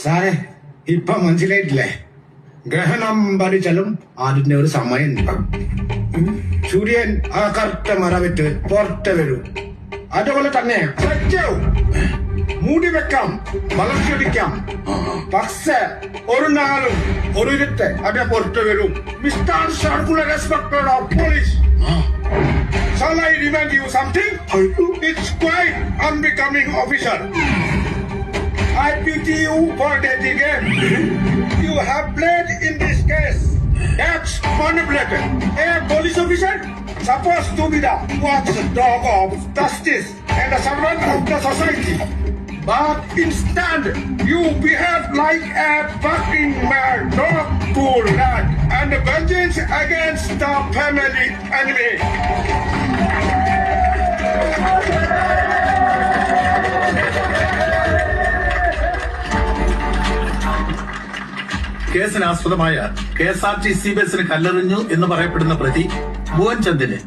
സാറേ ഇപ്പൊ മനസ്സിലായിട്ടില്ലേ? ഗ്രഹണം ഭരിച്ചാലും അതിന്റെ ഒരു സമയം സൂര്യൻ ആ കറുത്ത മറവിട്ട് പുറത്ത് വരും. അതുപോലെ തന്നെ സത്യവും മൂടി വെക്കാം, വളർച്ചയൊടിക്കാം. പക്ഷെ ഒരു നാളും ഒരു ഇരുട്ട് അത് പുറത്ത് വരും. Mister circular inspector of police, shall I remind you something? It's quite unbecoming officer. I pity you for that game you have played in this case. That's manipulated. A police officer supposed to be the watchdog of justice and the servant of the society. But instead, you behave like a fucking mad dog to rat and vengeance against the family enemy. കേസിനാസ്പദമായ KSRTC ബസിന് കല്ലെറിഞ്ഞു എന്ന് പറയപ്പെടുന്ന പ്രതി ഭുവൻ ചന്ദിനെ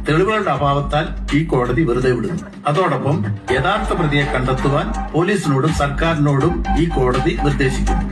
തെളിവുകളുടെ അഭാവത്താൽ ഈ കോടതി വെറുതെ വിടുന്നു. അതോടൊപ്പം യഥാർത്ഥ പ്രതിയെ കണ്ടെത്തുവാൻ പോലീസിനോടും സർക്കാരിനോടും ഈ കോടതി നിർദ്ദേശിക്കുന്നു.